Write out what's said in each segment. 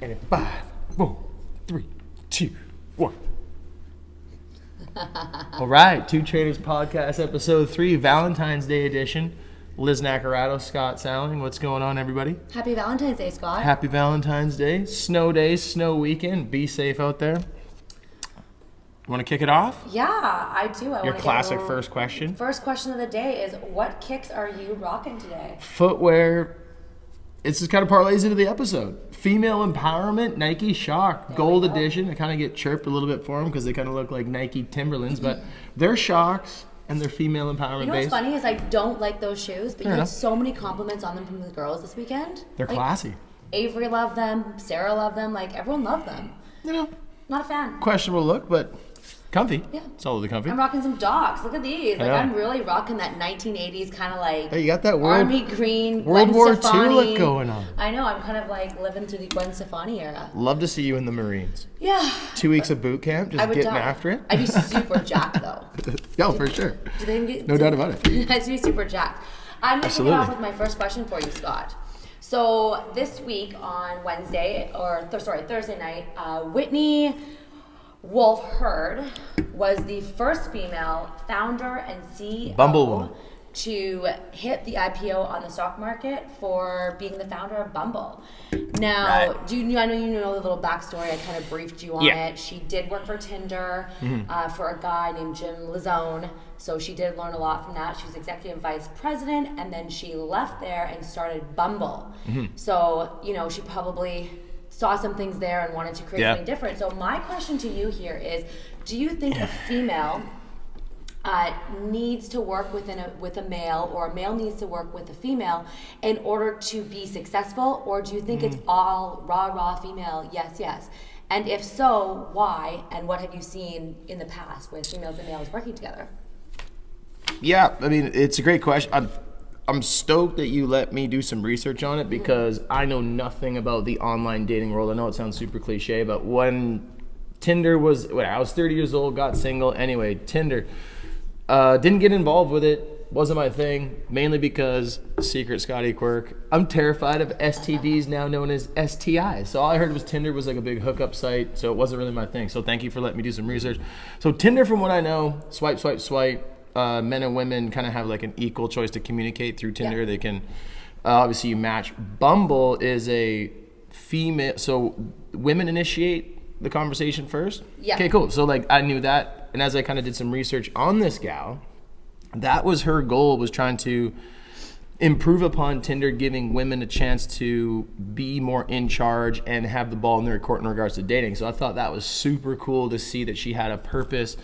And in 5, 4, 3, 2, 1. All right, Two Trainers Podcast, Episode 3, Valentine's Day edition. Liz Naccarato, Scott Salling. What's going on, everybody? Happy Valentine's Day, Scott. Happy Valentine's Day. Snow day, snow weekend. Be safe out there. You want to kick it off? Yeah, I do. Your classic first question. First question of the day is, what kicks are you rocking today? Footwear. It's just kind of parlays into the episode. Female empowerment, Nike Shock, Gold Edition. I kind of get chirped a little bit for them because they kind of look like Nike Timberlands, but they're Shocks and they're female empowerment You know based. what's funny is I don't like those shoes, but Fair you had enough. so many compliments on them from the girls this weekend. They're classy. Avery loved them, Sarah loved them, like everyone loved them. You know, Not a fan. questionable look, but comfy. Yeah. Solidly comfy. I'm rocking some Docs. Look at these. Like Yeah. I'm really rocking that 1980s kind of like Hey, you got that army green World Gwen War II Stefani look going on. I know. I'm kind of like living through the Gwen Stefani era. Love to see you in the Marines. Yeah. 2 weeks of boot camp, I just would getting die. after it. I'd be super jacked though. Yeah, for sure. Do they even get, No doubt about it. I'd be super jacked. I'm going to kick it Absolutely. off with my first question for you, Scott. So this week on Thursday night, Whitney Wolf Herd was the first female founder and CEO Bumble woman. to hit the IPO on the stock market for being the founder of Bumble. Now, Right. I know you know the little backstory. I kind of briefed you on Yeah. it. She did work for Tinder for a guy named Jim Lazone. So she did learn a lot from that. She was executive vice president, and then she left there and started Bumble. So, she probably saw some things there and wanted to create Yeah. something different. So my question to you here is, do you think a female needs to work with a male, or a male needs to work with a female in order to be successful, or do you think it's all raw female, yes? And if so, why? And what have you seen in the past with females and males working together? Yeah, I mean, it's a great question. I'm stoked that you let me do some research on it because I know nothing about the online dating world. I know it sounds super cliche, but when Tinder was, I was 30 years old, got single. Anyway, Tinder, didn't get involved with it. Wasn't my thing, mainly because secret Scotty quirk. I'm terrified of STDs, now known as STIs. So all I heard was Tinder was like a big hookup site, so it wasn't really my thing. So thank you for letting me do some research. So Tinder, from what I know, swipe. Men and women kind of have like an equal choice to communicate through Tinder. Yeah. They can, obviously you match. Bumble is a female, so women initiate the conversation first? Yeah. Okay, cool. So like I knew that, and as I kind of did some research on this gal, that was her goal, was trying to improve upon Tinder, giving women a chance to be more in charge and have the ball in their court in regards to dating. So I thought that was super cool to see that she had a purpose.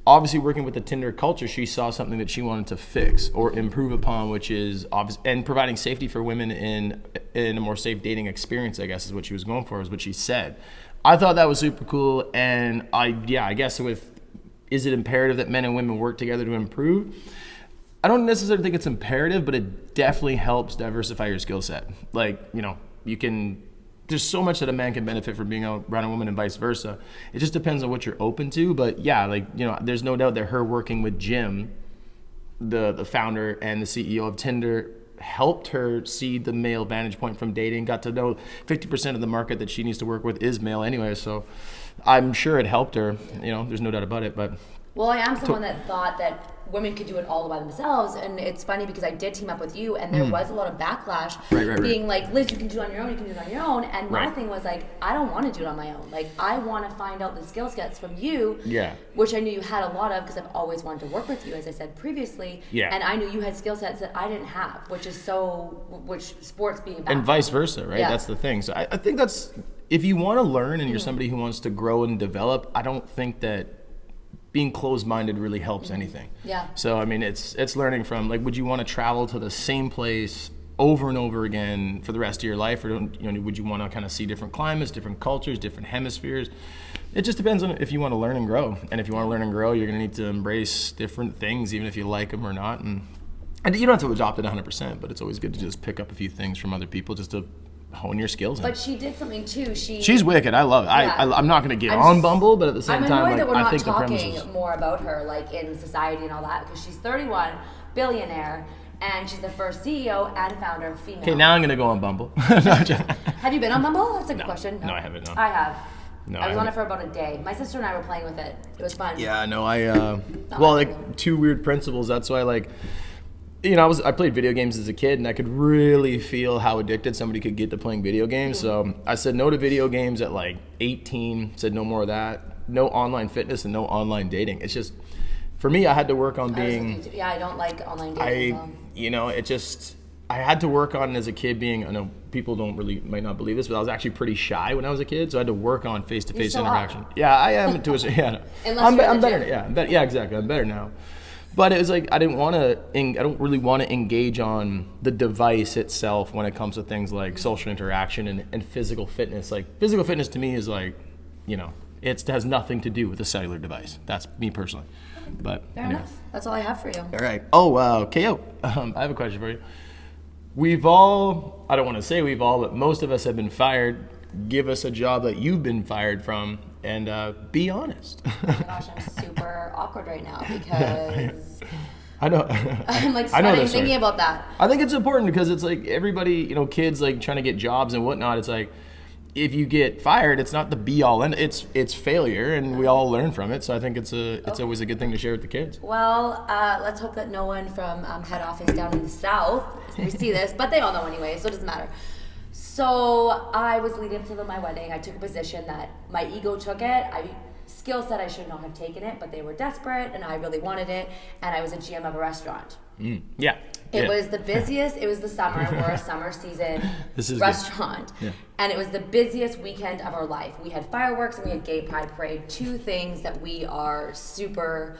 Obviously, working with the Tinder culture, she saw something that she wanted to fix or improve upon, which is obvious, and providing safety for women in a more safe dating experience, I guess is what she was going for, is what she said. I thought that was super cool, and I guess is it imperative that men and women work together to improve? I don't necessarily think it's imperative, but it definitely helps diversify your skill set. Like, you can... There's so much that a man can benefit from being around a woman and vice versa. It just depends on what you're open to. But yeah, there's no doubt that her working with Jim, the founder and the CEO of Tinder, helped her see the male vantage point from dating, got to know 50% of the market that she needs to work with is male anyway. So I'm sure it helped her. There's no doubt about it. But Well, I am someone that thought that women could do it all by themselves, and it's funny because I did team up with you, and there was a lot of backlash, Right. being like, Liz, you can do it on your own, you can do it on your own, and my Right. thing was like, I don't want to do it on my own. Like, I want to find out the skill sets from you, Yeah. which I knew you had a lot of because I've always wanted to work with you, as I said previously, Yeah. and I knew you had skill sets that I didn't have, which sports being about. and vice versa, right? Yeah. That's the thing. So I think that's, if you want to learn and you're somebody who wants to grow and develop, I don't think that being closed-minded really helps anything. Yeah. So I mean, it's learning from, like, would you want to travel to the same place over and over again for the rest of your life, or would you want to kind of see different climates, different cultures, different hemispheres? It just depends on if you want to learn and grow. And if you want to learn and grow, you're going to need to embrace different things, even if you like them or not. And you don't have to adopt it 100%, but it's always good to just pick up a few things from other people just to hone your skills in. But she did something too. She's wicked. I love it. Yeah. I'm not going to get I'm on s- Bumble, but at the same I'm time, annoyed that we're I not think the premise talking is... more about her, like in society and all that, because she's 31, billionaire, and she's the first CEO and founder female. Okay, now I'm gonna go on Bumble. Have you been on Bumble? That's a good question. No, I haven't. No. I have. No, I was I on it haven't. for about a day. My sister and I were playing with it. It was fun. Yeah, no, well, like two weird principles. That's why, like, you know, I played video games as a kid, and I could really feel how addicted somebody could get to playing video games. So I said no to video games at like 18. Said no more of that. No online fitness and no online dating. It's just, for me, I had to work on being. Yeah, I don't like online dating. You know, it just, I had to work on as a kid being, I know people might not believe this, but I was actually pretty shy when I was a kid, so I had to work on face-to-face still interaction. are. Yeah, I am to a yeah. No. Unless you're in I'm the better. gym. Yeah, exactly. I'm better now. But it was like I don't really want to engage on the device itself when it comes to things like social interaction and physical fitness. Like physical fitness to me is like, you know, it has nothing to do with a cellular device. That's me personally. But Fair anyway. enough. That's all I have for you. All right. Oh, KO. I have a question for you. We've all, I don't want to say we've all, but most of us have been fired. Give us a job that you've been fired from and be honest. Oh my gosh, I'm super awkward right now because I know. I'm like I know sweating this story. thinking about that. I think it's important because it's like everybody, you know, kids like trying to get jobs and whatnot. It's like, if you get fired, it's not the be all end. It's failure, and we all learn from it. So I think it's always a good thing to share with the kids. Well, let's hope that no one from head office down in the south we see this, but they all know anyway, so it doesn't matter. So I was leading up to my wedding. I took a position that my ego took it. Skill set I should not have taken it, but they were desperate, and I really wanted it. And I was a GM of a restaurant. Yeah. It was the busiest. It was the summer. We're a summer season restaurant. Yeah. And it was the busiest weekend of our life. We had fireworks and we had Gay Pride Parade, two things that we are super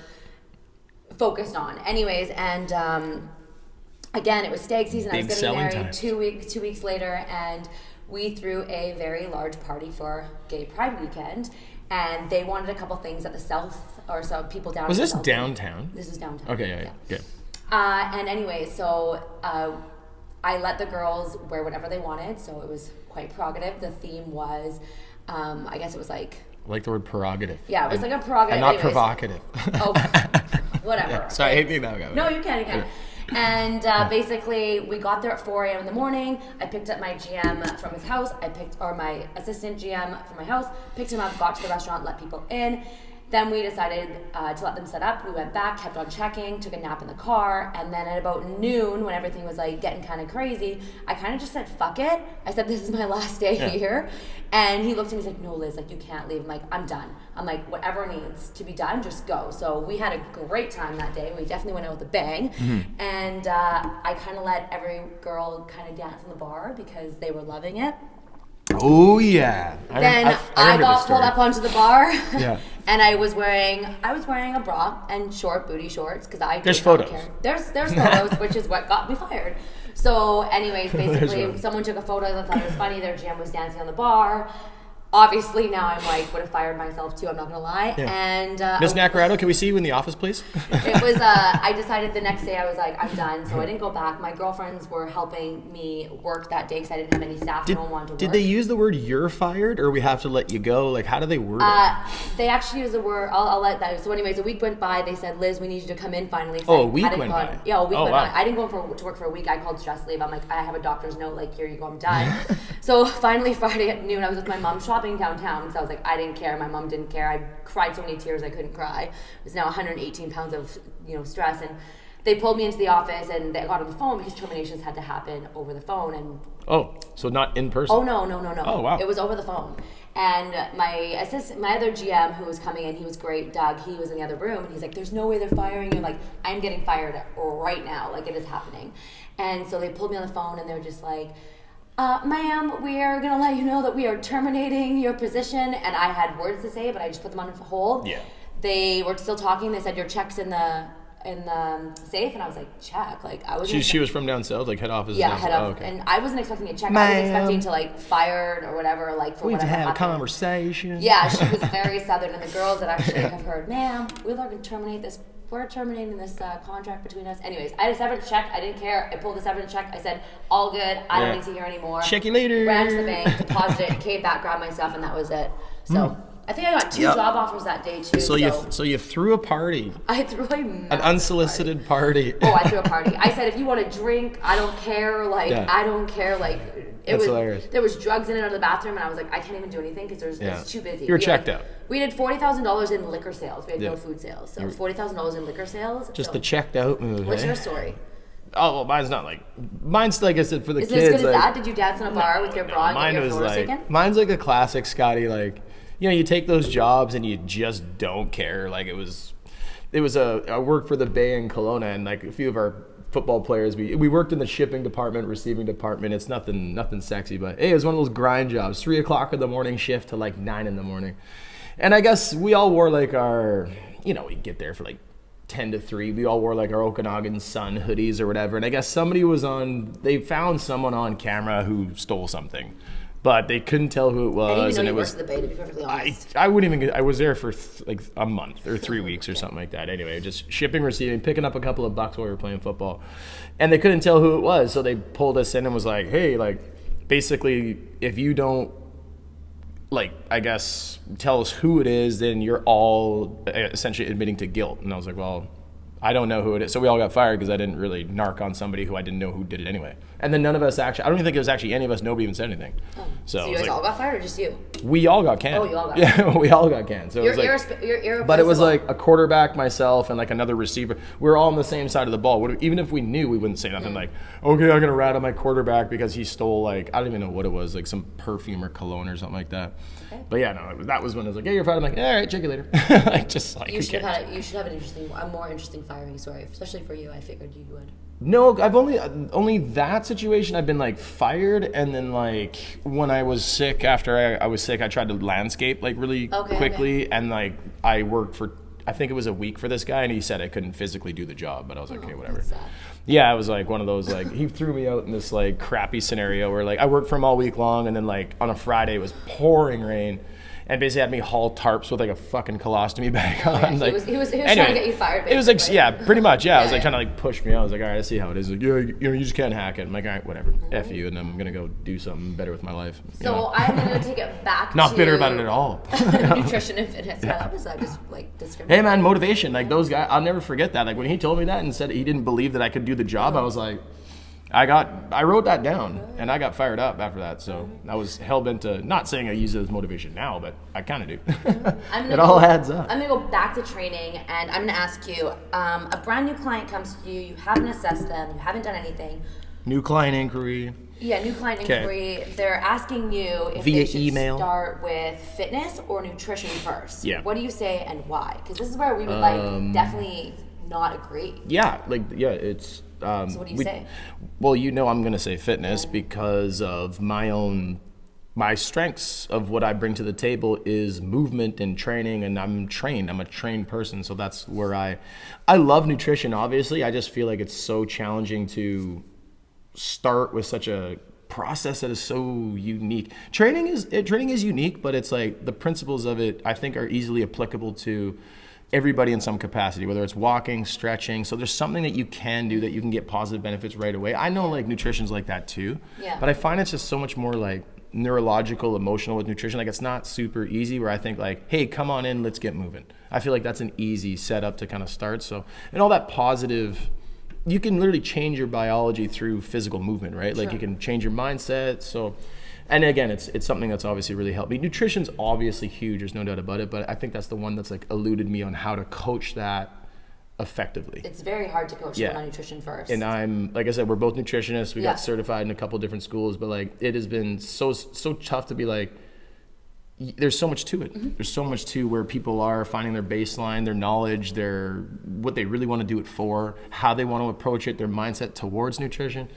focused on. Anyways, and again, it was stag season. I was getting married 2 weeks later, and we threw a very large party for Gay Pride weekend. And they wanted a couple things at the south, or so people down. Was in the this south. downtown? This is downtown. Okay, yeah. Good. And anyway, so I let the girls wear whatever they wanted, so it was quite prerogative. The theme was, I guess it was like... I like the word prerogative. Yeah, it was like a prerogative. And not anyways. provocative. Oh, whatever. Yeah, sorry, I hate being that guy. No, you can. And basically, we got there at 4 a.m. in the morning. I picked up my GM from his house. Or my assistant GM from my house, picked him up, got to the restaurant, let people in. Then we decided to let them set up. We went back, kept on checking, took a nap in the car, and then at about noon, when everything was like getting kind of crazy, I kind of just said, fuck it. I said, this is my last day here. And he looked at me, he's like, no, Liz, like you can't leave. I'm like, I'm done. I'm like, whatever needs to be done, just go. So we had a great time that day. We definitely went out with a bang. Mm-hmm. And I kind of let every girl kind of dance in the bar because they were loving it. Oh yeah. Then I got pulled up onto the bar. Yeah. And I was wearing a bra and short booty shorts because I there's did not photos. care. There's photos, which is what got me fired. So, anyways, basically, someone took a photo that thought it was funny. Their GM was dancing on the bar. Obviously, now I'm like, would have fired myself too. I'm not gonna lie. Yeah. And Ms. Nacarado, can we see you in the office, please? It was. I decided the next day I was like, I'm done. So I didn't go back. My girlfriends were helping me work that day because I didn't have any staff. No one wanted to work. Did they use the word "you're fired" or "we have to let you go"? Like, how do they word it? They actually used the word. I'll let that. So, anyways, a week went by. They said, Liz, we need you to come in finally. So a week went by. Yeah, a week went wow. by. I didn't go to work for a week. I called stress leave. I'm like, I have a doctor's note. Like, here you go. I'm done. So finally, Friday at noon, I was with my mom shopping downtown. So I was like, I didn't care. My mom didn't care. I cried so many tears I couldn't cry. It was now 118 pounds of stress, and they pulled me into the office and they got on the phone because terminations had to happen over the phone. And so not in person. Oh no. Oh wow. It was over the phone. And my other GM who was coming in, he was great, Doug. He was in the other room, and he's like, "There's no way they're firing you." I'm like, I'm getting fired right now. Like it is happening. And so they pulled me on the phone, and they were just like, ma'am, we are going to let you know that we are terminating your position. And I had words to say, but I just put them on hold. Yeah. They were still talking. They said, your check's in the safe. And I was like, check? Like, I was. She was from down south, like head office. Yeah, head office. Okay. And I wasn't expecting a check. I was expecting to like fired or whatever, like for whatever to have happened. a conversation. Yeah, she was very southern. And the girls that actually have heard, ma'am, we're going to terminate this. We're terminating this contract between us. Anyways, I had a severance check. I didn't care. I pulled the severance check. I said, all good. I don't need to hear anymore. Check you later. Ran to the bank, deposited it, came back, grabbed my stuff, and that was it. So I think I got 2 job offers that day too. So you threw a party. I threw an unsolicited party. Oh, I threw a party. I said, if you want to drink, I don't care. Like, I don't care. Like, That's hilarious. There was drugs in and out of the bathroom, and I was like, I can't even do anything because it's too busy. You were checked out. We did $40,000 in liquor sales. We had no food sales. So $40,000 in liquor sales. Just the checked out move. What's your story? Oh, well, mine's like I said, for the kids. Is it as good as that? Did you dance in a bar with your bra and get your photos taken? Mine's like a classic Scotty, like, you know, you take those jobs and you just don't care. Like it was I worked for the Bay in Kelowna, and like a few of our football players, we worked in the shipping department, receiving department. It's nothing sexy, but hey, it was one of those grind jobs, 3:00 in the morning shift to like 9 in the morning. And I guess we all wore like our, you know, we'd get there for like 10 to 3. We all wore like our Okanagan Sun hoodies or whatever. And I guess they found someone on camera who stole something, but they couldn't tell who it was. I didn't even know it you was worked at the Bay, to be perfectly honest. I wouldn't even I was there for like a month or 3 weeks or something like that. Anyway, just shipping, receiving, picking up a couple of bucks while we were playing football. And they couldn't tell who it was. So they pulled us in and was like, hey, like basically if you don't, like, I guess, tell us who it is, then you're all essentially admitting to guilt. And I was like, well, I don't know who it is. So we all got fired because I didn't really narc on somebody who I didn't know who did it anyway. And then none of us actually, I don't even think it was actually any of us, nobody even said anything. Oh. So you guys all got fired or just you? We all got canned. Oh, you all got canned. Yeah, we all got canned. So you're it was like, irreplaceable. But it was like a quarterback, myself, and like another receiver. We were all on the same side of the ball. Even if we knew, we wouldn't say nothing like, okay, I'm going to rat on my quarterback because he stole like, I don't even know what it was, like some perfume or cologne or something like that. Okay. But yeah, no, that was when it was like, yeah, you're fired. I'm like, all right, check you later. Like, just like, you should have a more interesting firing story, especially for you. I figured you would. No, I've only that situation. I've been like fired, and then like when I was sick, after I was sick, I tried to landscape like really quickly, and like I worked for, I think it was a week for this guy, and he said I couldn't physically do the job, but I was like, okay, whatever. Yeah, it was like one of those, like, he threw me out in this like crappy scenario where like I worked for him all week long, and then like on a Friday it was pouring rain, and basically had me haul tarps with like a fucking colostomy bag on. Yeah, like, he was anyway, trying to get you fired. Basically. It was like, yeah, pretty much, yeah. It was like trying to like push me out. I was like, all right, I see how it is. Like, yeah, you just can't hack it. I'm like, all right, whatever. F you, and I'm gonna go do something better with my life. So I'm gonna take it back. Not bitter about it at all. Nutrition and fitness. Yeah, that was just like discriminatory. Hey man, motivation. Like those guys, I'll never forget that. Like when he told me that and said he didn't believe that I could do the job, I was like, I wrote that down, and I got fired up after that. So I was hell-bent to, not saying I use it as motivation now, but I kind of do. It all adds up. I'm going to go back to training, and I'm going to ask you, a brand new client comes to you, you haven't assessed them, you haven't done anything. New client inquiry. Yeah, new client inquiry. They're asking you if via they should email. Start with fitness or nutrition first. Yeah. What do you say and why? Because this is where we would definitely not agree. Yeah, it's... so what do you say? Well, I'm going to say fitness because of my strengths of what I bring to the table is movement and training, and I'm a trained person. So that's where I love nutrition, obviously. I just feel like it's so challenging to start with such a process that is so unique. Training is unique, but it's like the principles of it, I think, are easily applicable to everybody in some capacity, whether it's walking, stretching. So there's something that you can do that you can get positive benefits right away. I know like nutrition's like that too, but I find it's just so much more like neurological, emotional with nutrition. Like it's not super easy where I think like, hey, come on in, let's get moving. I feel like that's an easy setup to kind of start. So, and all that positive, you can literally change your biology through physical movement, right? Like you can change your mindset. So, and again, it's something that's obviously really helped me. Nutrition's obviously huge, there's no doubt about it, but I think that's the one that's like eluded me on how to coach that effectively. It's very hard to coach someone on nutrition first. And I'm, like I said, we're both nutritionists. We got certified in a couple different schools, but like it has been so tough to be like, there's so much to it. Mm-hmm. There's so much to where people are finding their baseline, their knowledge, what they really want to do it for, how they want to approach it, their mindset towards nutrition.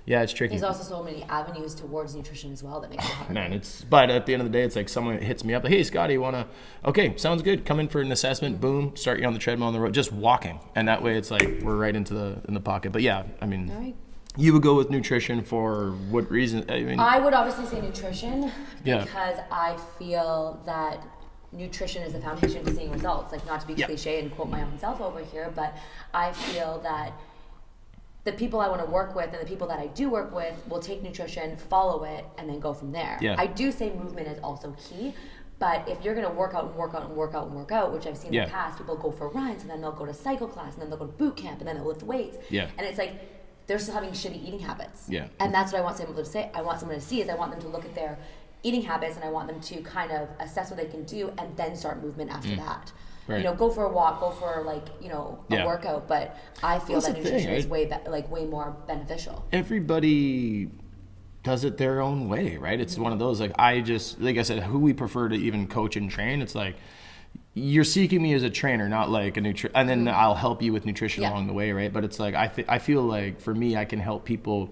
Yeah, it's tricky. There's also so many avenues towards nutrition as well that makes it hard. Man, but at the end of the day, it's like someone hits me up, like, hey, Scotty, okay, sounds good. Come in for an assessment, boom, start you on the treadmill on the road, just walking. And that way it's like we're right in the pocket. But yeah, I mean, all right. You would go with nutrition for what reason? I would obviously say nutrition because I feel that nutrition is the foundation to seeing results. Like, not to be cliche and quote my own self over here, but I feel that the people I want to work with and the people that I do work with will take nutrition, follow it, and then go from there. Yeah. I do say movement is also key, But if you're going to work out and work out and work out and work out, which I've seen in the Yeah. past, people go for runs and then they'll go to cycle class and then they'll go to boot camp and then they'll lift weights. Yeah. And it's like they're still having shitty eating habits. Yeah. And that's what I want someone to say. I want someone to see is I want them to look at their eating habits and I want them to kind of assess what they can do and then start movement after that. Right. You know, go for a walk, go for like, you know, a Yeah. workout. But I feel That's that the thing, nutrition is right? way more beneficial. Everybody does it their own way, right? It's one of those, like I said, who we prefer to even coach and train. It's like, you're seeking me as a trainer, not like a and then I'll help you with nutrition Yeah. along the way, right? But it's like, I feel like for me, I can help people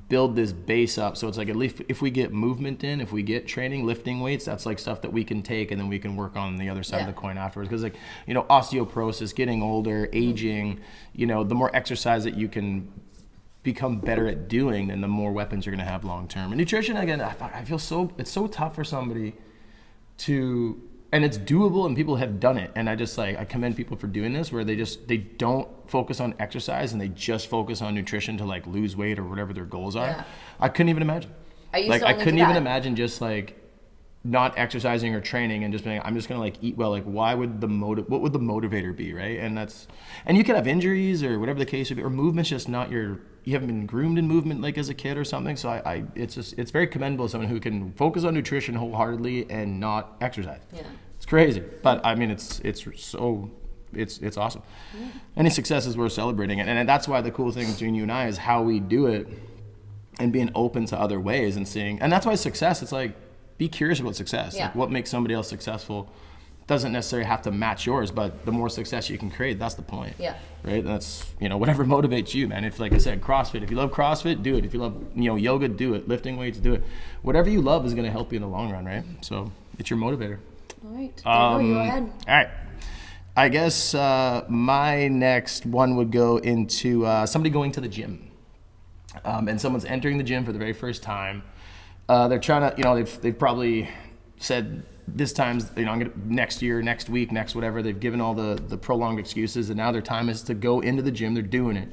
build this base up. So it's like, at least if we get movement in, if we get training, lifting weights, that's like stuff that we can take and then we can work on the other side of Yeah. the coin afterwards. Because like, you know, osteoporosis, getting older, aging, you know, the more exercise that you can become better at doing, then the more weapons you're going to have long term. And nutrition, again, I feel it's so tough for somebody to, and it's doable and people have done it. And I commend people for doing this, where they don't focus on exercise and they just focus on nutrition to like lose weight or whatever their goals are. Yeah. I couldn't even imagine. I used Like to I only couldn't do even that. imagine just like not exercising or training and just being, I'm just gonna like eat well. Like, why would what would the motivator be, right? And you could have injuries or whatever the case would be, or movement's just not you haven't been groomed in movement like as a kid or something. So it's very commendable, someone who can focus on nutrition wholeheartedly and not exercise. Yeah. It's crazy, but I mean, it's awesome. Yeah. Any success is worth celebrating, and that's why the cool thing between you and I is how we do it, and being open to other ways and seeing. And that's why success. It's like, be curious about success. Yeah. Like, what makes somebody else successful doesn't necessarily have to match yours, but the more success you can create, that's the point. Yeah. Right. And that's, you know, whatever motivates you, man. If, like I said, CrossFit. If you love CrossFit, do it. If you love, you know, yoga, do it. Lifting weights, do it. Whatever you love is going to help you in the long run, right? So it's your motivator. All right. You go ahead. All right. I guess my next one would go into somebody going to the gym. And someone's entering the gym for the very first time. They're trying to, you know, they've probably said this time's, you know, I'm gonna next year, next week, next whatever. They've given all the prolonged excuses, and now their time is to go into the gym. They're doing it.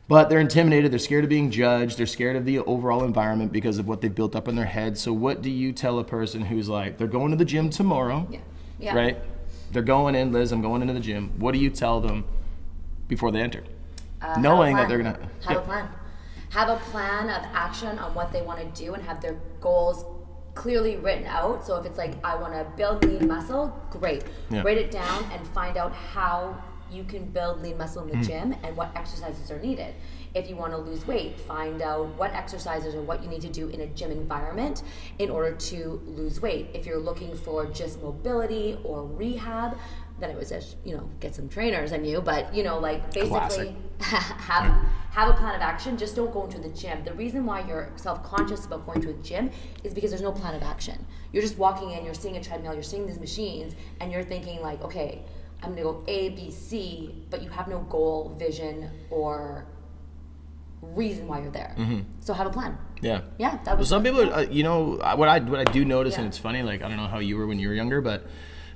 But they're intimidated. They're scared of being judged. They're scared of the overall environment because of what they've built up in their head. So what do you tell a person who's like, they're going to the gym tomorrow, Yeah. right? They're going in, Liz, I'm going into the gym. What do you tell them before they enter? Knowing that they're going to... Have a plan. Have a plan of action on what they want to do and have their goals clearly written out. So if it's like, I want to build lean muscle, great. Yeah. Write it down and find out how you can build lean muscle in the gym and what exercises are needed. If you want to lose weight, find out what exercises or what you need to do in a gym environment in order to lose weight. If you're looking for just mobility or rehab, then I would say, you know, get some trainers on you. But, you know, like basically have a plan of action. Just don't go into the gym. The reason why you're self-conscious about going to a gym is because there's no plan of action. You're just walking in, you're seeing a treadmill, you're seeing these machines, and you're thinking like, okay, I'm gonna go A, B, C, but you have no goal, vision, or reason why you're there. So have a plan. Yeah. Yeah, that Well, was some people, you know, what I do notice, and Yeah. it's funny, like, I don't know how you were when you were younger, but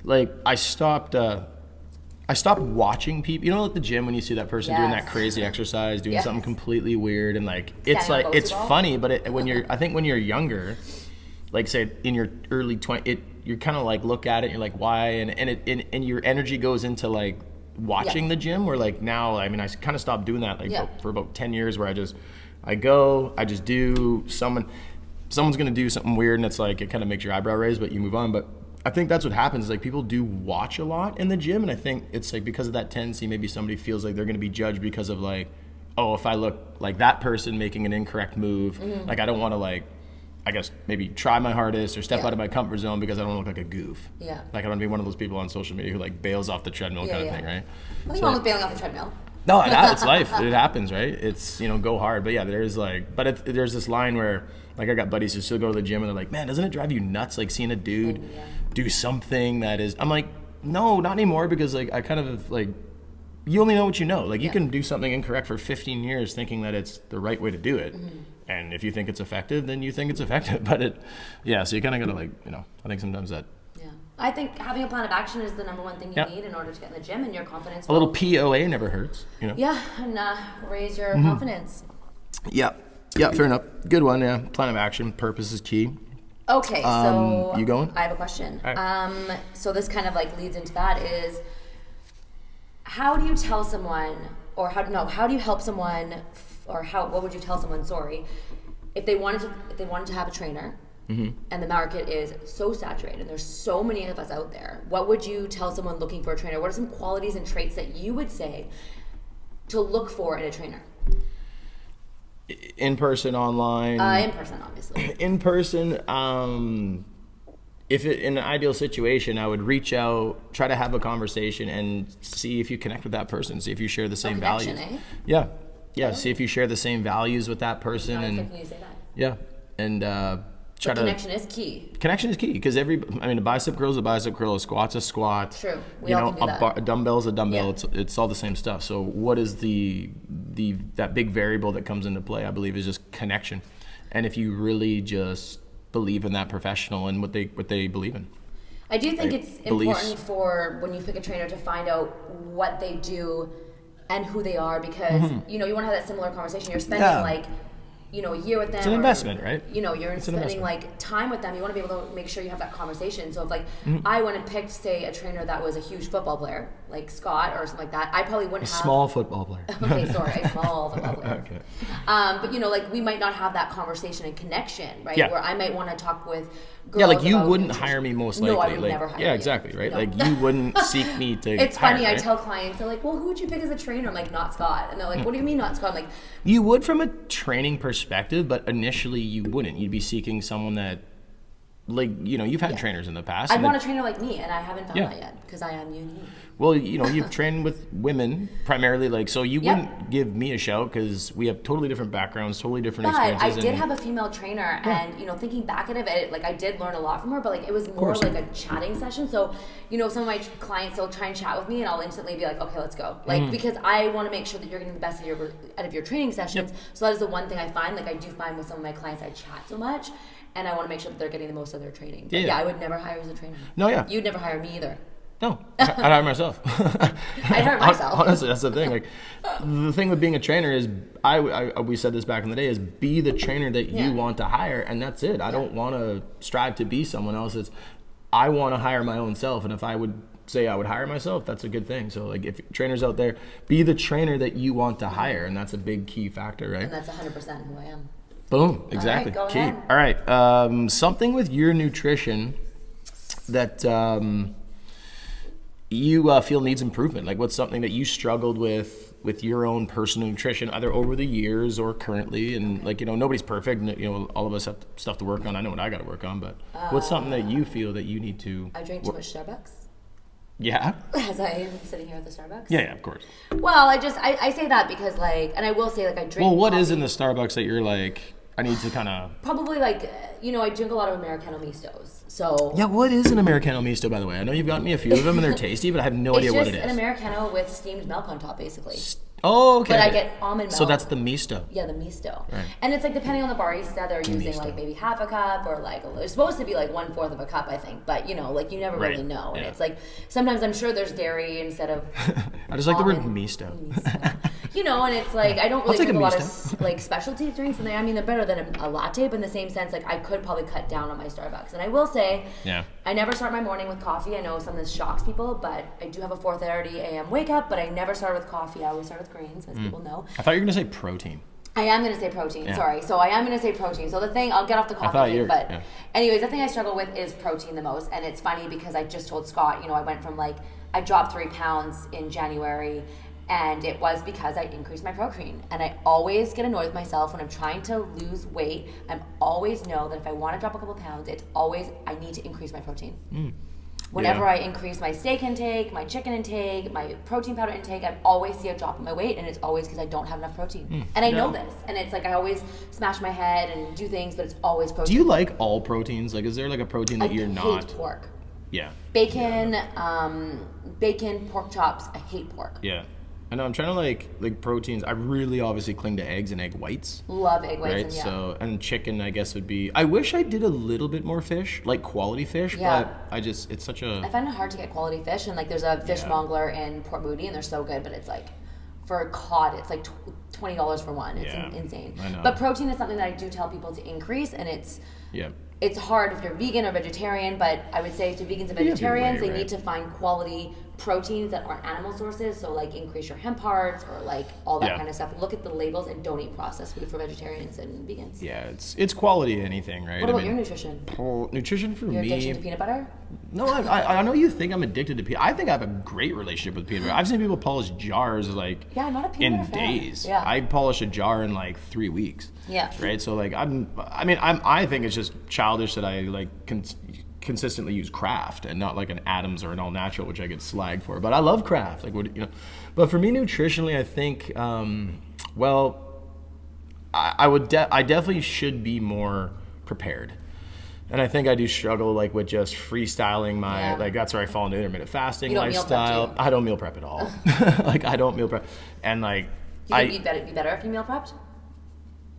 like I stopped watching people, you know, at the gym when you see that person doing that Yes. crazy exercise, doing Yes. something completely weird, and like, it's Standing like, on it's both of funny, but I think when you're younger, like say in your early 20s, you kind of like look at it, and you're like, why? And your energy goes into like watching Yeah. the gym, where like now, I mean, I kind of stopped doing that like Yeah. for about 10 years, where I just do, someone's gonna do something weird, and it's like, it kind of makes your eyebrow raise, but you move on. But I think that's what happens, is like people do watch a lot in the gym, and I think it's like because of that tendency, maybe somebody feels like they're gonna be judged because of like, oh, if I look like that person making an incorrect move, like I don't want to like, I guess maybe try my hardest or step Yeah. out of my comfort zone because I don't look like a goof. Yeah. Like I don't want to be one of those people on social media who like bails off the treadmill Yeah, kind of yeah. thing, right? Nothing So- wrong with bailing off the treadmill. No, it's life. It happens, right? It's, you know, go hard. But yeah, there's like, there's this line where, like, I got buddies who still go to the gym and they're like, man, doesn't it drive you nuts, like, seeing a dude Yeah. do something that is, I'm like, no, not anymore, because, like, I kind of, like, you only know what you know. Like, you Yeah. can do something incorrect for 15 years thinking that it's the right way to do it. And if you think it's effective, then you think it's effective. But so you kind of got to, like, you know, I think sometimes that, Yeah. I think having a plan of action is the number one thing you Yeah. need in order to get in the gym, and your confidence a little POA never hurts, you know? Yeah, and raise your Mm-hmm. confidence. Yeah, fair enough. Good one, yeah. Plan of action, purpose is key. Okay, so you going? I have a question. All right. So this kind of like leads into that is, how do you tell someone, or how do you help someone, what would you tell someone? Sorry, if they wanted to have a trainer, and the market is so saturated, and there's so many of us out there. What would you tell someone looking for a trainer? What are some qualities and traits that you would say to look for in a trainer? In person, online? In person, obviously. In person, if it, in an ideal situation, I would reach out, try to have a conversation, and see if you connect with that person. See if you share the same connection, values. eh? Yeah. See if you share the same values with that person, I was and thinking you say that. yeah, and try But to. connection is key. Connection is key because a bicep curl is a bicep curl, a squat's a squat. True. We all can do that. A dumbbell is a dumbbell. Yeah. It's all the same stuff. So what is that big variable that comes into play? I believe is just connection, and if you really just believe in that professional and what they believe in. I do think Right. it's Beliefs. important for when you pick a trainer to find out what they do and who they are, because you want to have that similar conversation. You're spending a year with them. It's an investment, right? You're It's an spending investment. time with them. You want to be able to make sure you have that conversation. So if I went and picked, say, a trainer that was a huge football player, like Scott or something like that, I probably wouldn't have Small football player. Okay, sorry, a small football player. Okay. But we might not have that conversation and connection, right? Yeah. Where I might want to talk with girls. Yeah, like you about wouldn't nutrition. hire me most likely. No, I would like, never hire yeah, you. exactly, right? No. Like you wouldn't seek me to. It's hire, funny. I right? tell clients, they're like, "Well, who would you pick as a trainer?" I'm like, "Not Scott," and they're like, "What do you mean not Scott?" I'm like, You would from a training perspective, but initially you wouldn't. You'd be seeking someone that, you've had trainers in the past. "I'd and want a trainer like me," and I haven't found Yeah. that yet because I am unique. Well, you've trained with women primarily, so you Yep. wouldn't give me a shout because we have totally different backgrounds, totally different But I experiences. did and- have a female trainer, and thinking back at it, I did learn a lot from her. But it was more course. like a chatting session. So some of my clients will try and chat with me, and I'll instantly be like, "Okay, let's go," because I want to make sure that you're getting the best out of your training sessions. Yep. So that is the one thing I find. I do find with some of my clients, I chat so much, and I want to make sure that they're getting the most of their training. But Yeah. I would never hire as a trainer. No, yeah. You'd never hire me either. No, I'd hire myself. I'd hire myself. Honestly, that's the thing. The thing with being a trainer is, we said this back in the day, is be the trainer that you Yeah. want to hire, and that's it. I don't want to strive to be someone else. I want to hire my own self, and if I would say I would hire myself, that's a good thing. So, if trainers out there, be the trainer that you want to hire, and that's a big key factor, right? And that's 100% who I am. Boom, exactly. go Key. ahead. All right, something with your nutrition that you feel needs improvement. What's something that you struggled with your own personal nutrition, either over the years or currently? And nobody's perfect. And, all of us have stuff to work on. I know what I got to work on, but what's something that you feel that you need to? I drink too much Starbucks. Yeah. As I am sitting here at the Starbucks. Yeah, of course. Well, I say that because and I will say I drink. Well, what is coffee. in the Starbucks that you're I need to kind of? Probably I drink a lot of Americano Mistos. So Yeah, what is an Americano Misto, by the way? I know you've got me a few of them and they're tasty, but I have no it's idea just what it is. an Americano with steamed milk on top, basically. Oh, okay. But I get almond milk. So that's the Misto. Yeah, the Misto. Right. And it's depending on the barista, they're using Misto. maybe half a cup or it's supposed to be 1/4 of a cup, I think. But you never Right. really know. And Yeah. it's sometimes I'm sure there's dairy instead of. I just like the word almond Misto. And it's I don't really take drink a a lot Misto. of specialty drinks, and they're better than a latte. But in the same sense, I could probably cut down on my Starbucks. And I will say, Yeah. I never start my morning with coffee. I know some of this shocks people, but I do have a 4:30 a.m. wake up. But I never start with coffee. I always start with greens, as people know. I thought you were going to say protein. I am going to say protein. Yeah. Sorry. So I am going to say protein. So the thing, I'll get off the thought coffee you thing, were- but yeah. anyways, the thing I struggle with is protein the most. And it's funny because I just told Scott, I went from I dropped 3 pounds in January, and it was because I increased my protein. And I always get annoyed with myself when I'm trying to lose weight. I always know that if I want to drop a couple pounds, it's always, I need to increase my protein. Whenever Yeah. I increase my steak intake, my chicken intake, my protein powder intake, I always see a drop in my weight, and it's always because I don't have enough protein. And I know this, and it's I always smash my head and do things, but it's always protein. Do you like all proteins? Is there a protein that you're I not? hate pork. Yeah. Bacon, bacon, pork chops. I hate pork. Yeah. I know. I'm trying to like proteins. I really obviously cling to eggs and egg whites. Love egg whites, Right. and yeah. So and chicken, I guess, would be. I wish I did a little bit more fish, like quality fish, Yeah. but it's such I a. find it hard to get quality fish, and there's a fishmonger in Port Moody, and they're so good, but it's for cod, it's like $20 for one. It's Yeah, insane. I know. But protein is something that I do tell people to increase, and Yeah. it's hard if you're vegan or vegetarian, but I would say to vegans and You have your vegetarians, way, they right? need to find quality proteins that aren't animal sources. So like increase your hemp hearts or like all that Yeah. kind of stuff. Look at the labels and don't eat processed food for vegetarians and vegans. Yeah, it's quality anything, right? What about your nutrition? Nutrition for Your me. addiction to peanut butter? No, I know you think I'm addicted to peanut. I think I have a great relationship with peanut butter. I've seen people polish jars like Yeah, I'm not a in peanut butter fan. days. Yeah. I polish a jar in like 3 weeks. Yeah. Right. So like I think it's just childish that I like consistently use Kraft and not like an Adams or an All Natural, which I get slagged for. But I love Kraft. Like what you know. But for me nutritionally, I think I definitely should be more prepared. And I think I do struggle like with just freestyling my like that's where I fall into intermittent fasting You don't meal prep, lifestyle. do you? I don't meal prep at all. Like I don't meal prep, and like Do you think you'd be better if you meal prepped?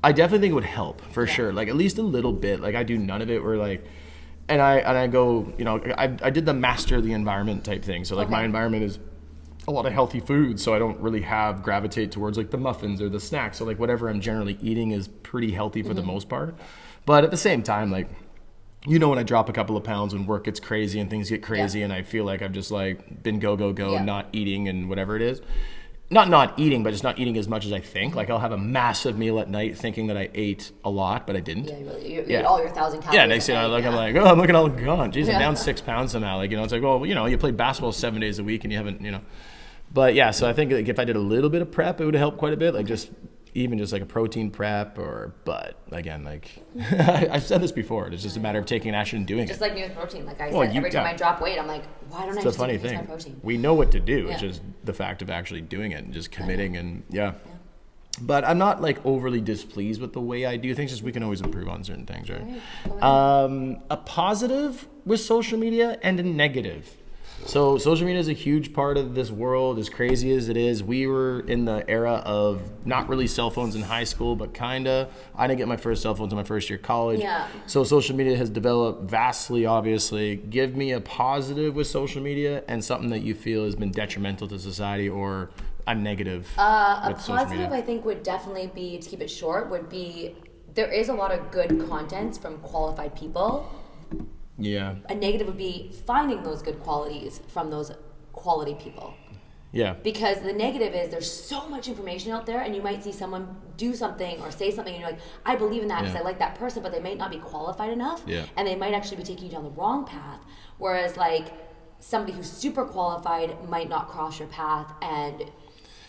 I definitely think it would help for sure. Like at least a little bit. Like I do none of it where like, and I go, you know, I did the master the environment type thing. So like my Okay. environment is a lot of healthy food, so I don't really gravitate towards like the muffins or the snacks. So like whatever I'm generally eating is pretty healthy for the most part. But at the same time, like, you know, when I drop a couple of pounds when work gets crazy and things get crazy and I feel like I've just like been go, Yeah. not eating and whatever it is. Not eating, but just not eating as much as I think. Like I'll have a massive meal at night thinking that I ate a lot, but I didn't. Yeah, you Yeah. eat all your 1,000 calories. Yeah, next thing at I night, look, I'm yeah. like, oh, I'm looking all gone. Jeez, I'm Yeah. down 6 pounds somehow. Like, you know, it's like, well, you know, you played basketball 7 days a week and you haven't, you know. But yeah, so I think like if I did a little bit of prep, it would help quite a bit. Like just even just like a protein prep but again, like I've said this before, it's just a matter of taking action and doing Just it. like me with protein. Like I Well, said, you every time got- I drop weight, I'm like, why don't I It's a just funny increase my thing. protein? We know what to do. It's Yeah. just the fact of actually doing it and just committing and But I'm not like overly displeased with the way I do things. Just we can always improve on certain things, right? A positive with social media and a negative. So social media is a huge part of this world, as crazy as it is. We were in the era of not really cell phones in high school, but kinda. I didn't get my first cell phone until my first year of college. Yeah. So social media has developed vastly, obviously. Give me a positive with social media and something that you feel has been detrimental to society or a negative A with social positive, media. I think, would definitely be, to keep it short, would be there is a lot of good content from qualified people. Yeah. A negative would be finding those good qualities from those quality people. Yeah. Because the negative is there's so much information out there, and you might see someone do something or say something, and you're like, I believe in that because Yeah. I like that person, but they might not be qualified enough, Yeah. and they might actually be taking you down the wrong path. Whereas, like, somebody who's super qualified might not cross your path, and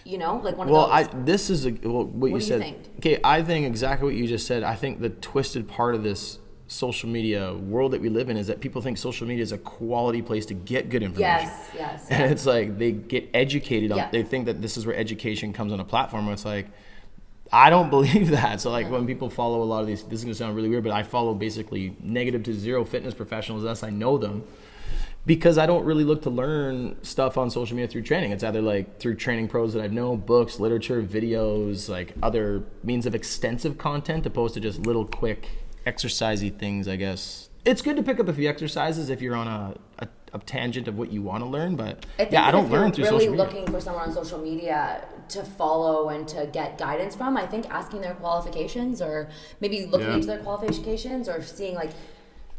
you know, like one Well, of those. this is what you do you said. think? Okay, I think exactly what you just said. I think the twisted part of this social media world that we live in is that people think social media is a quality place to get good information. Yes. And it's like they get educated on. Yeah. They think that this is where education comes on a platform. Where it's like, I don't believe that. So like when people follow a lot of these, this is gonna sound really weird, but I follow basically negative to zero fitness professionals as I know them. Because I don't really look to learn stuff on social media through training. It's either like through training pros that I know, books, literature, videos, like other means of extensive content opposed to just little quick exercisey things, I guess. It's good to pick up a few exercises if you're on a tangent of what you want to learn, but I think I don't if you're learn through really social media. looking for someone on social media to follow and to get guidance from, I think asking their qualifications or maybe looking Yeah. into their qualifications or seeing like,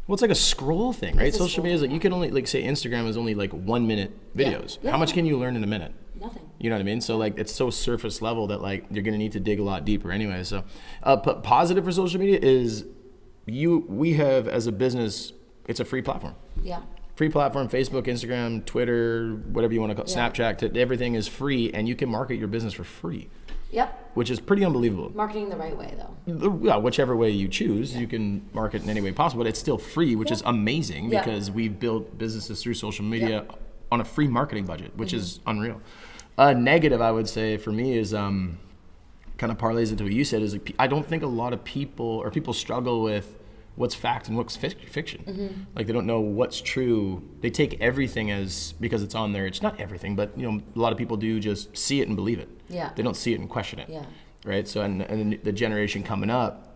Well, it's like a scroll thing, right? It's a Social scroll media is like thing, you can only like say Instagram is only like 1 minute videos. Yeah. How much can you learn in a minute? nothing. You know what I mean? So like it's so surface level that like you're gonna need to dig a lot deeper anyway. So, but positive for social media is we have as a business, it's a free platform. Yeah. Free platform, Facebook, Instagram, Twitter, whatever you want to call it, Yeah. Snapchat, everything is free and you can market your business for free, Yep. which is pretty unbelievable. Marketing the right way though. Yeah, whichever way you choose, you can market in any way possible, but it's still free, which is amazing Yeah. because we build businesses through social media on a free marketing budget, which is unreal. Negative, I would say, for me is kind of parlays into what you said, is like, I don't think a lot of people struggle with what's fact and what's fiction. Like they don't know what's true. They take everything as because it's on there. It's not everything, but you know, a lot of people do just see it and believe it. Yeah. They don't see it and question it. Yeah. Right. So and the generation coming up,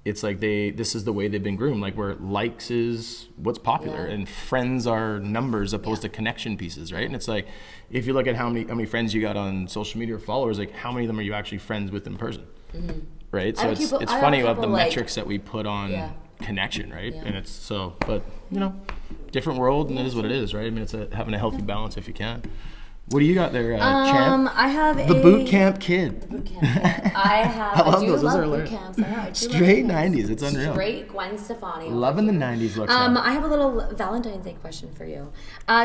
it's like this is the way they've been groomed, like where likes is what's popular and friends are numbers opposed to connection pieces, right? And it's like, if you look at how many friends you got on social media or followers, like how many of them are you actually friends with in person, right? So it's funny about the metrics that we put on connection, right? And it's so, but different world, and it is what it is, right? I mean, it's having a healthy balance if you can. What do you got there, Champ? I have the boot camp kid. The boot camp kid. I love do those. love Those are boot camps. I know, straight 90s. It's unreal. Straight Gwen Stefani. Loving the 90s looks. I have a little Valentine's Day question for you.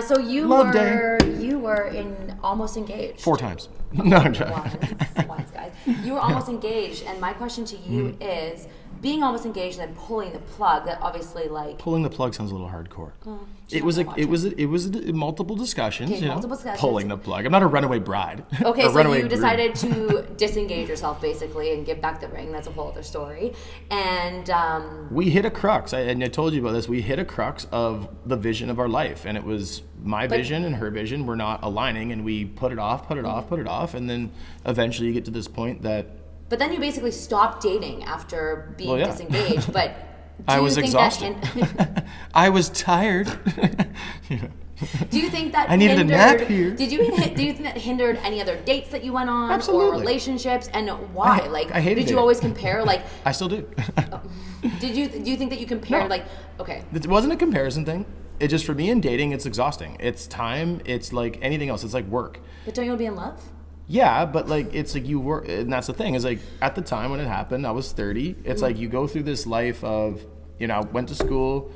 So you were almost engaged. 4 times. No, I'm joking. Once, guys. You were almost engaged, and my question to you is, being almost engaged and then pulling the plug, that obviously like pulling the plug sounds a little hardcore. It was multiple discussions. Okay, multiple discussions. Pulling the plug. I'm not a runaway bride. Okay, so you decided to disengage yourself basically and give back the ring. That's a whole other story. And we hit a crux. And I told you about this. We hit a crux of the vision of our life, and it was my vision and her vision were not aligning, and we put it off, and then eventually you get to this point that. But then you basically stopped dating after being disengaged. But I was exhausted. I was tired. Do you think that I needed a nap here? Do you think that hindered any other dates that you went on? Absolutely. Or relationships? And why? I hated did you always compare? I still do. Do you think that you compared? No. Okay. It wasn't a comparison thing. It just, for me in dating, it's exhausting. It's time. It's like anything else. It's like work. But don't you want to be in love? Yeah, but it's like you work, and that's the thing, is like at the time when it happened, I was 30. It's like you go through this life of, I went to school,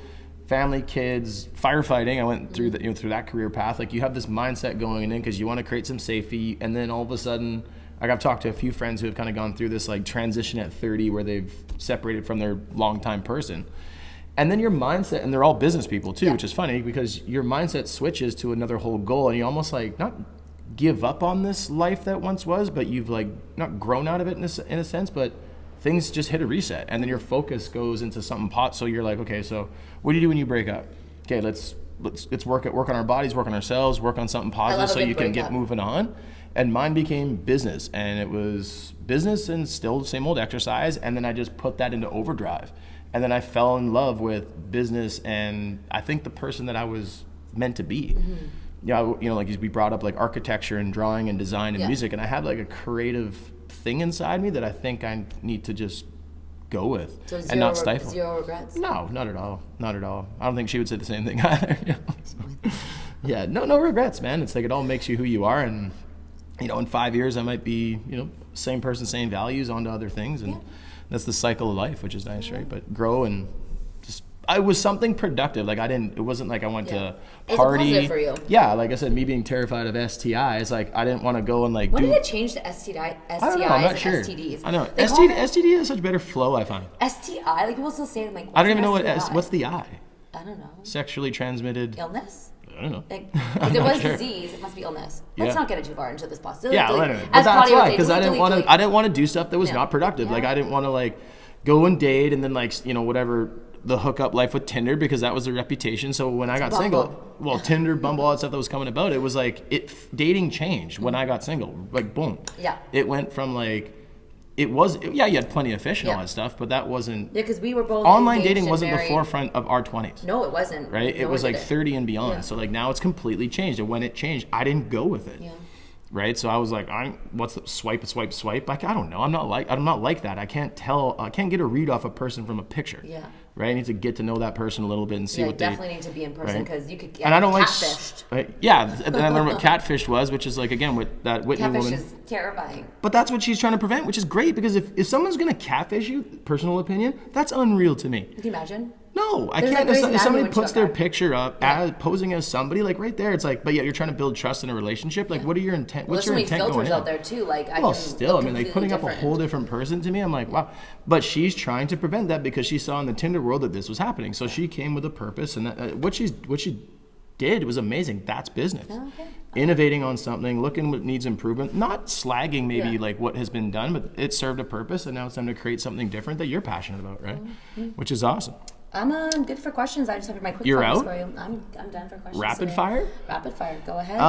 family, kids, firefighting. I went through through that career path. Like you have this mindset going in because you want to create some safety, and then all of a sudden, like I've talked to a few friends who have kind of gone through this like transition at 30 where they've separated from their longtime person. And then your mindset, and they're all business people too, which is funny because your mindset switches to another whole goal, and you almost like not give up on this life that once was, but you've like not grown out of it in a sense, but things just hit a reset, and then your focus goes into something so you're like, okay, so what do you do when you break up? Okay, let's work on our bodies, work on ourselves, work on something positive so you can get moving on. And mine became business, and it was business and still the same old exercise, and then I just put that into overdrive, and then I fell in love with business, and I think the person that I was meant to be. Like we brought up like architecture and drawing and design and music, and I have like a creative thing inside me that I think I need to just go with and not stifle. Zero regrets? No, not at all. Not at all. I don't think she would say the same thing either. Yeah, no regrets, man. It's like it all makes you who you are, and in 5 years I might be, same person, same values, onto other things, and that's the cycle of life, which is nice, right? But grow and I was something productive. Like it wasn't like I went to party. It's a positive for you. Yeah, like I said, me being terrified of STIs, like I didn't want to go and like When did it change to STIs I don't know, I'm not sure. STDs? I know. STD has such better flow, I find. STI? Like people still say it, I'm like, I don't even know what's the I? I don't know. Sexually transmitted Illness? I don't know. If it was disease, it must be illness. Let's not get it too far into this possibility. Yeah, but that's why, because I didn't want to do stuff that was not productive. Yeah. Like I didn't want to like go and date and then like whatever the hookup life with Tinder, because that was the reputation. So when I got single, Tinder, Bumble, all that stuff that was coming about, it was like dating changed when I got single. Like boom. Yeah. It went from like you had plenty of fish and all that stuff, but that wasn't. Yeah, because we were both online dating wasn't the forefront of our 20s. No, it wasn't. Right? It was like 30 and beyond. Yeah. So like now it's completely changed. And when it changed, I didn't go with it. Yeah. Right? So I was like, what's the swipe? Like I don't know. I'm not like that. I can't get a read off a person from a picture. Yeah. Right? I need to get to know that person a little bit and see what they definitely need to be in person, because you could get and I don't catfished. And I learned what catfished was, which is like, again, with that Whitney catfish woman. Catfish is terrifying. But that's what she's trying to prevent, which is great, because if someone's going to catfish you, personal opinion, that's unreal to me. Can you imagine? No, I can't. If somebody puts their picture up posing as somebody, like right there, it's like, but yet you're trying to build trust in a relationship. Like, what are your intent? What's your intent going in? There's so many filters out there too. Like, like putting up a whole different person to me, I'm like, wow. But she's trying to prevent that because she saw in the Tinder world that this was happening. So she came with a purpose, and what she did was amazing. That's business. Okay. Innovating on something, looking what needs improvement, not slagging maybe like what has been done, but it served a purpose, and now it's time to create something different that you're passionate about, right? Mm-hmm. Which is awesome. I'm good for questions. I just have my quick You're fires out? for you. I'm done for questions. Rapid fire? Rapid fire. Go ahead.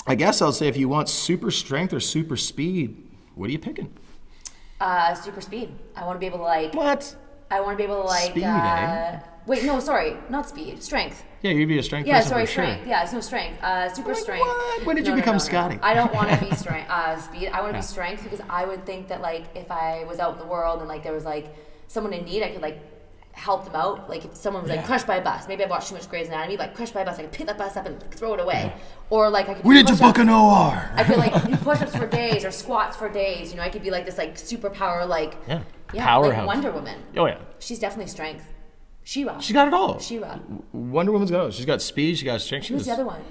I guess I'll say, if you want super strength or super speed, what are you picking? Super speed. I want to be able to like. What? I want to be able to like. Speed, eh? Wait, no, sorry, not speed. Strength. Yeah, you'd be a strength Yeah, person sorry, for sure. strength. Yeah, it's no strength. Super strength. What? When did you become Scotty? I don't want to be strength. Speed. I want to be strength because I would think that like if I was out in the world and like there was like someone in need, I could like help them out. Like if someone was like crushed by a bus, maybe I've watched too much Grey's Anatomy. Like crushed by a bus, I could pick that bus up and throw it away. Or like I could. We need to book push-ups. an OR. I could like do push-ups for days or squats for days. You know, I could be like this like superpower like Powerhouse. like Wonder Woman. Oh yeah. She's definitely strength. She-Ra. She got it all. She-Ra. Wonder Woman's got it all. She's got speed. She got strength. Who's the other one?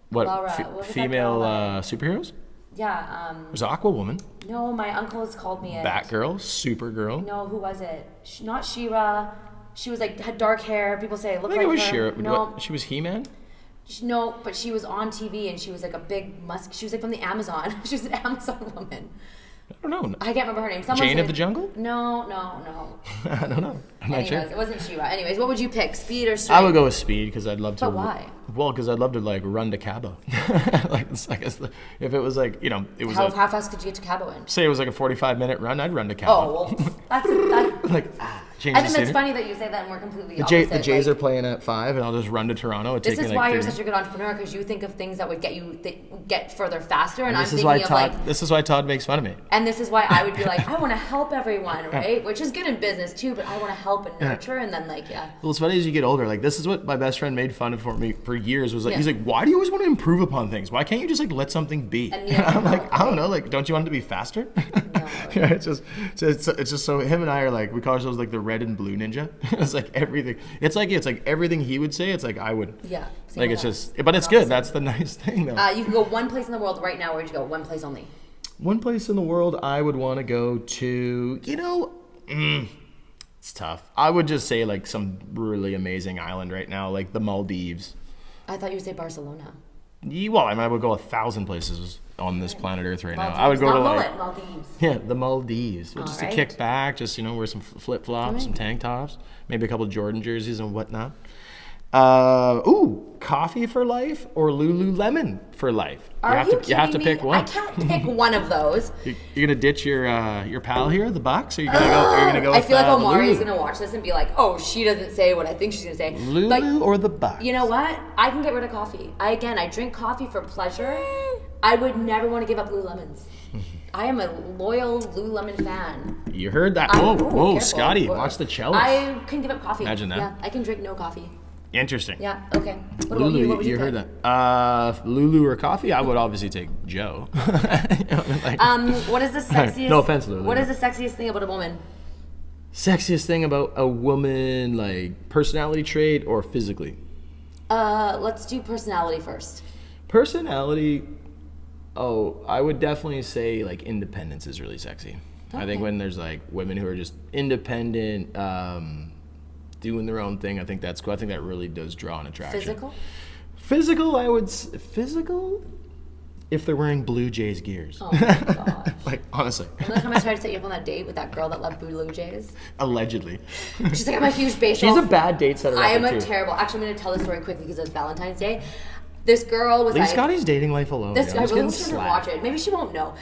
What? Laura. What was that Female girl? superheroes? Yeah. There's Aquawoman, No, my uncle has called me it. Batgirl, Supergirl. No, who was it? Not She-Ra. She was like had dark hair. People say it I looked think like it was her. Shira. No, What? She was He-Man. no, but she was on TV and she was like a big musk. She was like from the Amazon. She was an Amazon woman. I don't know. I can't remember her name. Jane of the Jungle? No. I don't know. I'm not Anyways, sure. it wasn't She-Ra. Anyways, what would you pick? Speed or strength? I would go with speed because I'd love to. But why? Well, because I'd love to like run to Cabo. Like it's like if it was like it was How fast could you get to Cabo in? say it was like a 45-minute run, I'd run to Cabo. Oh well, that's. Like change I the think that's scenery. funny that you say that and we're completely The opposite. Jays like, are playing at 5, and I'll just run to Toronto. It'd This take is me why like you're 30 such a good entrepreneur because you think of things that would get you get further faster, and I'm This is thinking why of Todd. like. This is why Todd makes fun of me. And this is why I would be like, I want to help everyone, right? Which is good in business too, but I want to help and nurture, and then like, yeah. Well, it's funny as you get older. Like this is what my best friend made fun of for me for years. Was like Yeah. he's like, why do you always want to improve upon things? Why can't you just like let something be? And yeah, I'm like, I don't know. Like, don't you want it to be faster? Yeah, it's just so him and I are like we call ourselves like the red and blue ninja. It's like everything. It's like everything he would say. It's like I would. Yeah. same Like with it's us. just, but it's good. That's the nice thing though. You can go one place in the world right now. Where'd you go? One place only. One place in the world I would want to go to, it's tough. I would just say like some really amazing island right now, like the Maldives. I thought you would say Barcelona. Well, I mean, I would go 1,000 places on this planet Earth right now. Maldives. I would go Not to mullet, like Maldives. the Maldives, just to Alright. kick back, just wear some flip flops, Alright. some tank tops, maybe a couple Jordan jerseys and whatnot. Coffee for life or Lululemon for life? Are you have to kidding pick me? one. I can't pick one of those. You're gonna ditch your pal here, the Bucks, or you're gonna go. I With, feel like the Omari is Lulu? gonna watch this and be like, "Oh, she doesn't say what I think she's gonna say." Lulu But or the Bucks? you know what? I can get rid of coffee. I drink coffee for pleasure. I would never want to give up Lululemons. I am a loyal Lululemon fan. You heard that? I- Whoa, ooh, whoa, careful. Scotty, Whoa. watch the cello. I can give up coffee. Imagine that. Yeah, I can drink no coffee. Interesting. Yeah. Okay. What about Lulu, you? What would you heard pick? that? Lulu or coffee? I would obviously take Joe. Like, What is the sexiest? No offense, Lulu. What is the sexiest thing about a woman? sexiest thing about a woman, like personality trait or physically? Let's do personality first. Personality. Oh, I would definitely say like independence is really sexy. I think Okay. when there's like women who are just independent, doing their own thing, I think that's cool. I think that really does draw an attraction. Physical. Physical, I would physical if they're wearing Blue Jays gears. Oh my gosh. Like honestly, Remember the time I tried to set you up on that date with that girl that loved Blue Jays? allegedly. She's like, I'm a huge baseball. She's a bad date setter. I am record, a too. terrible. Actually, I'm going to tell this story quickly because it's Valentine's Day. This girl was Leave like, Scotty's dating life alone. this yo. I Just really getting want her to slapped. watch it. Maybe she won't know.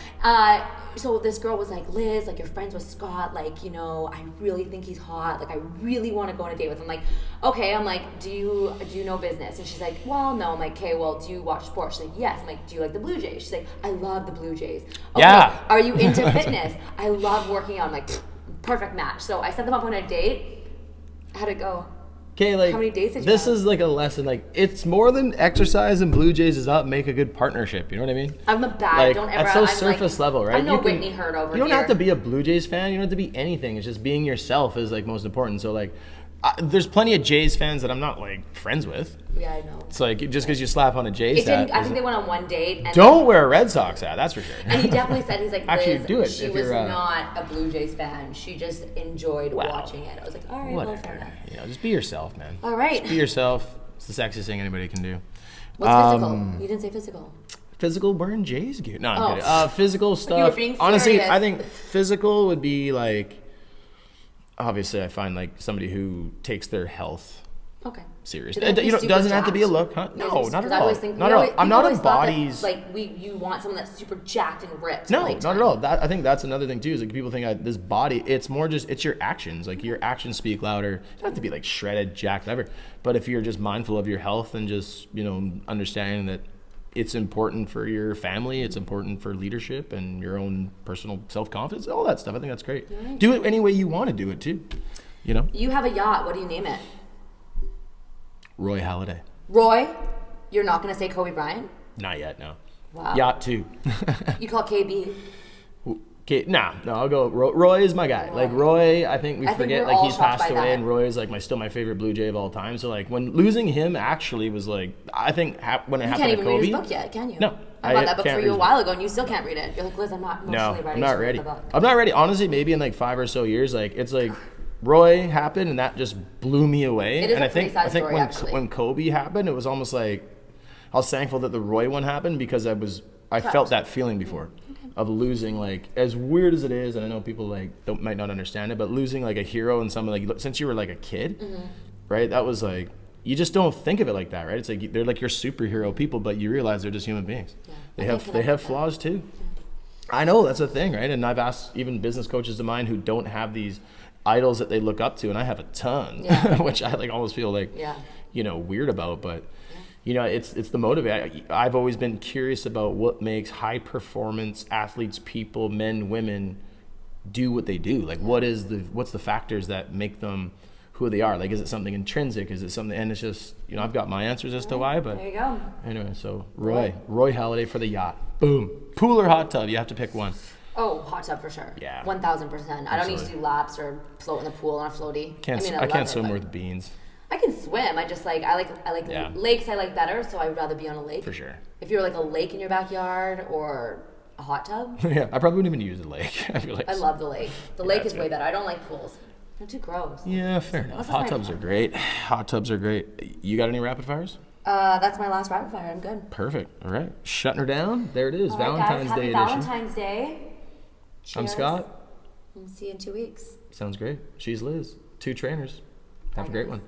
So this girl was like, Liz, like you're friends with Scott, like, you know, I really think he's hot. Like I really want to go on a date with him. Like, okay, I'm like, do you know business? And she's like, well, no. I'm like, okay, well, do you watch sports? She's like, yes. I'm like, do you like the Blue Jays? She's like, I love the Blue Jays. Okay, Yeah. Are you into fitness? I love working out. I'm like, perfect match. So I set them up on a date. How'd it go? Okay, like How many dates did you this have? is like a lesson. Like it's more than exercise and Blue Jays does not make a good partnership. You know what I mean? I'm a bad. Like Don't ever. at so I'm surface like, level, right? I'm no You can- Whitney Herd over You don't here. have to be a Blue Jays fan. You don't have to be anything. It's just being yourself is like most important. So like, there's plenty of Jays fans that I'm not like friends with. Yeah, I know. It's like just because you slap on a Jays It didn't. hat. I think they went on one date. And Don't wear a Red Sox hat. That's for sure. And he definitely said he's like, Actually, Liz, do it she if was you're, not a Blue Jays fan. She just enjoyed Wow. watching it. I was like, all right, well, fair Whatever. enough. You know, just be yourself, man. All right. Just be yourself. It's the sexiest thing anybody can do. What's physical? You didn't say physical. Physical wearing Jays gear. No, I'm Oh. kidding. Physical stuff. being Honestly, serious. I think physical would be like. Obviously, I find like somebody who takes their health Okay. serious. Do they have to be super Doesn't have to be a jacked? look, huh? No, not Because at I all. always think, Not at all. I'm not a bodies. You want someone that's super jacked and ripped. No, like, not at all. I think that's another thing too. Is like people think this body. It's more just it's your actions. Like your actions speak louder. You don't have to be like shredded, jacked, ever. But if you're just mindful of your health and just understanding that it's important for your family, it's important for leadership and your own personal self-confidence, all that stuff. I think that's great. Right. Do it any way you want to do it too. You have a yacht. What do you name it? Roy Halladay. Roy? You're not going to say Kobe Bryant? Not yet, no. Wow. Yacht 2. You call KB? Okay, no, I'll go. Roy is my guy. Like Roy, I think we forget like he's passed away, and Roy is like still my favorite Blue Jay of all time. So like when losing him actually was like, I think when it happened to Kobe. You can't even read his book yet, can you? No, I bought that book for you a while ago, and you still can't read it. You're like, Liz, I'm not emotionally ready. I'm not to ready. read the book. I'm not ready. Honestly, maybe in like 5 or so years, like it's like Roy happened, and that just blew me away. It is and a pretty sad story, when Kobe happened, it was almost like I was thankful that the Roy one happened because I felt that feeling before. Of losing, like, as weird as it is, and I know people like might not understand it, but losing like a hero and someone like since you were like a kid, right? That was like you just don't think of it like that, right? It's like they're like your superhero people, but you realize they're just human beings. Yeah. They have flaws too. Yeah. I know that's a thing, right? And I've asked even business coaches of mine who don't have these idols that they look up to, and I have a ton, which I like almost feel like weird about, but. It's the motivator. I've always been curious about what makes high performance athletes, people, men, women, do what they do. Like, what's the factors that make them who they are? Like, is it something intrinsic? Is it something? And it's just, I've got my answers as to why. But there you go. Anyway, so Roy Halladay for the yacht. Boom. Pool or hot tub? You have to pick one. Oh, hot tub for sure. Yeah. 1000%. I don't need to do laps or float in the pool on a floaty. I can't swim with beans. I can swim. I just I like lakes. I like better, so I would rather be on a lake. For sure. If you're like a lake in your backyard or a hot tub. Yeah, I probably wouldn't even use the lake. I feel like I love the lake. The lake is way better. I don't like pools. They're too gross. Yeah, fair enough. Hot tubs are great. Hot tubs are great. You got any rapid fires? That's my last rapid fire. I'm good. Perfect. All right, shutting her down. There it is. All Valentine's right, guys. Day Happy edition. Valentine's Day. Cheers. I'm Scott. We'll see you in 2 weeks. Sounds great. She's Liz. 2 trainers. Have a great one.